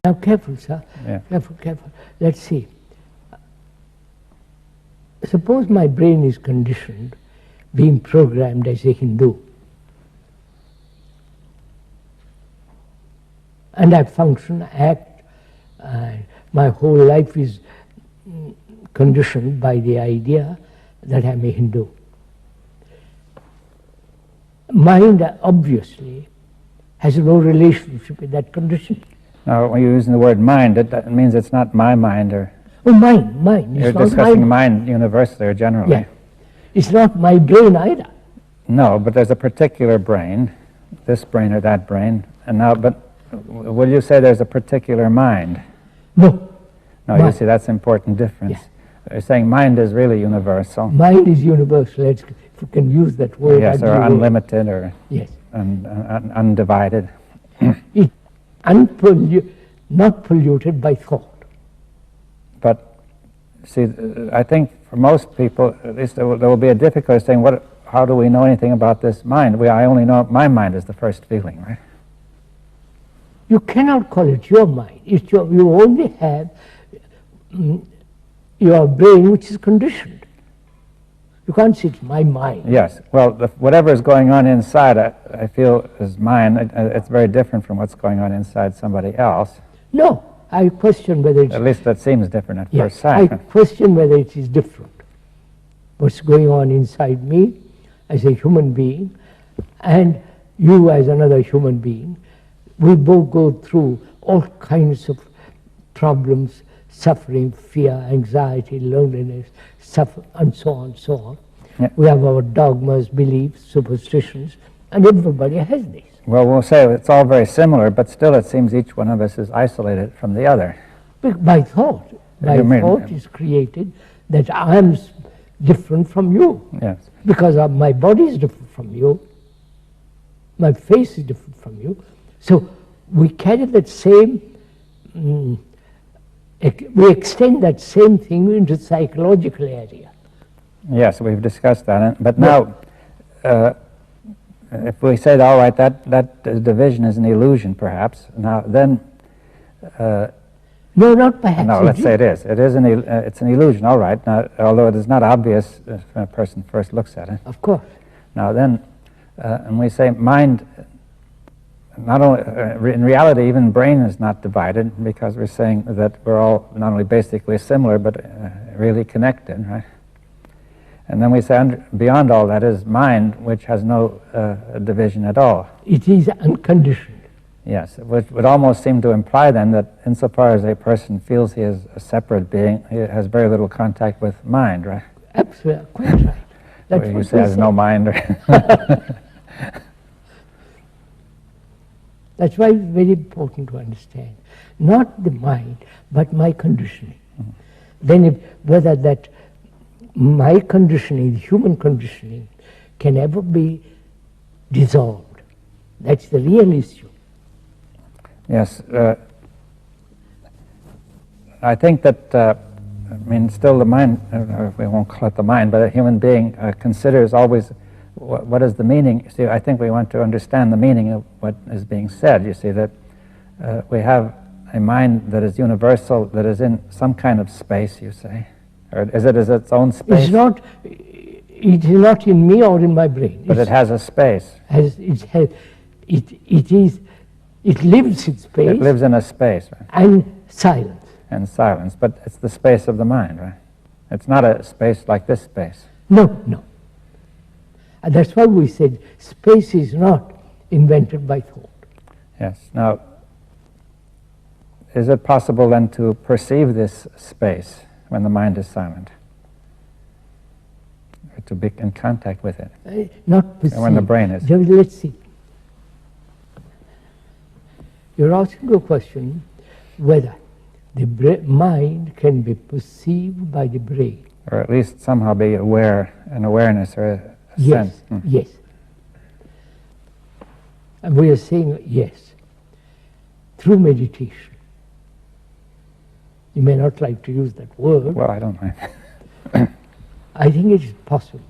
Now careful, sir. Yeah. Careful, careful. Let's see. Suppose my brain is conditioned, being programmed as a Hindu, and I function, act, my whole life is conditioned by the idea that I'm a Hindu. Mind obviously has no relationship with that condition. Now, when you're using the word mind, it means it's not my mind, or Oh, mind. you're It's not discussing mind universally or generally. Yeah. It's not my brain either. No, but there's a particular brain, this brain or that brain, and now, but will you say there's a particular mind? No. No, you see, that's an important difference. Yeah. You're saying mind is really universal. Mind is universal. If you can use that word. Yes, or unlimited, or yes. Undivided. It not polluted by thought. But see, I think for most people, at least there will be a difficulty saying, how do we know anything about this mind? I only know my mind is the first feeling, right? You cannot call it your mind. It's you only have your brain, which is conditioned. You can't say it's my mind. Yes. Well, whatever is going on inside, I feel is mine. It's very different from what's going on inside somebody else. No, I question whether it's... At least that seems different at Yes, first sight. I question whether it is different. What's going on inside me as a human being and you as another human being. We both go through all kinds of problems, suffering, fear, anxiety, loneliness, and so on, so on. Yeah. We have our dogmas, beliefs, superstitions, and everybody has these. Well, we'll say it's all very similar, but still it seems each one of us is isolated from the other. By thought. Thought is created that I am different from you. Yes. Because my body is different from you. My face is different from you. So we carry that same, we extend that same thing into the psychological area. Yes, we've discussed that. But now, if we say, all right, that division is an illusion, perhaps, now then... no, not perhaps. No, let's say it is. It's an illusion, all right, now, although it is not obvious when a person first looks at it. Of course. Now then, and we say mind, not only, in reality, even brain is not divided, because we're saying that we're all not only basically similar, but really connected, right? And then we say beyond all that is mind, which has no division at all. It is unconditioned. Yes, which would almost seem to imply then that insofar as a person feels he is a separate being, he has very little contact with mind, right? Absolutely, quite right. That's you what say has no mind. That's why it's very important to understand. Not the mind, but my conditioning. Mm-hmm. Then whether that my conditioning, human conditioning, can ever be dissolved. That's the real issue. Yes. I think that, still the mind, we won't call it the mind, but a human being considers always what is the meaning. See, I think we want to understand the meaning of what is being said. You see that we have a mind that is universal, that is in some kind of space, you say. Or is it its own space? It is not in me or in my brain. But it has a space. It lives in space. It lives in a space, right? And silence. And silence, but it's the space of the mind, right? It's not a space like this space. No. And that's why we said space is not invented by thought. Yes. Now, is it possible then to perceive this space when the mind is silent? Or to be in contact with it? Not perceive. When the brain is. Let's see. You're asking a question whether the mind can be perceived by the brain. Or at least somehow be aware, an awareness or a sense. Yes. And we are saying yes, through meditation. You may not like to use that word. Well, I don't mind. I think it is possible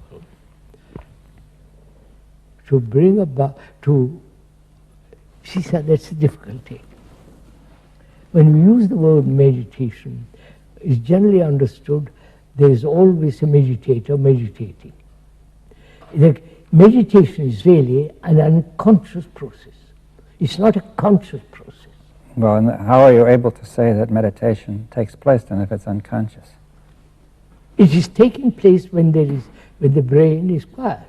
to bring about, she said that's the difficulty. when we use the word meditation, it's generally understood there is always a meditator meditating. The meditation is really an unconscious process. It's not a conscious process. Well, and how are you able to say that meditation takes place then if it's unconscious? It is taking place when the brain is quiet.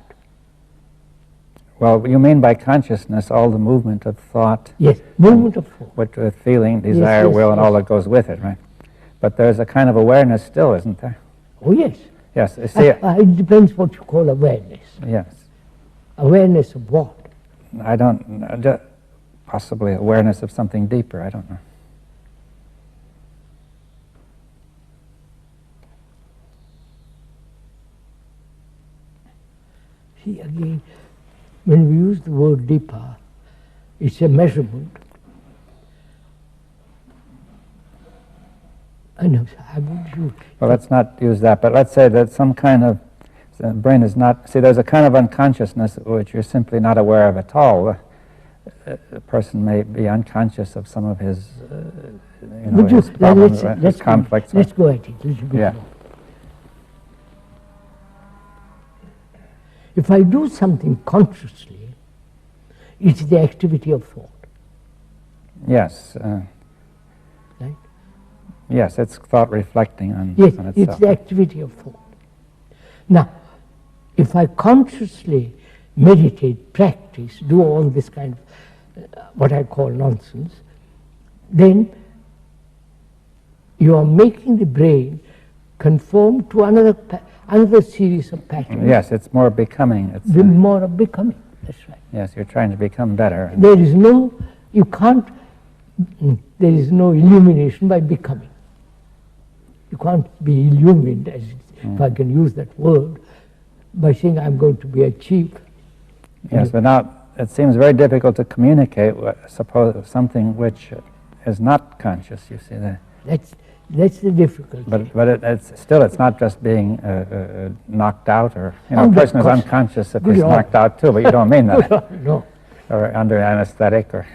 Well, you mean by consciousness all the movement of thought? Yes, movement of thought. With feeling, desire, yes, will, and all that goes with it, right? But there's a kind of awareness still, isn't there? Oh yes. Yes, you see, it depends what you call awareness. yes. Awareness of what? I don't, possibly awareness of something deeper, I don't know. See, again, when we use the word deeper, it's a measurement. And I would use. Well, let's not use that, but let's say that some kind of, the brain is not, see, there's a kind of unconsciousness which you're simply not aware of at all. A person may be unconscious of some of his, his problems, his conflicts. Let's go at it a little bit more. If I do something consciously, it's the activity of thought. Yes. Right? Yes, it's thought reflecting on itself. It's the activity of thought. Now, if I consciously meditate, practice, do all this kind of what I call nonsense, then you are making the brain conform to another series of patterns. Yes, it's more becoming. It's more of becoming. That's right. Yes, you're trying to become better. There is no illumination by becoming. You can't be illumined, if I can use that word, by saying I'm going to be a chief. Yes, but now it seems very difficult to communicate suppose something which is not conscious. You see that. That's the difficulty. But it's not just being knocked out, or a person is unconscious if he's knocked out too. But you don't mean that. No. Or under anesthetic, or.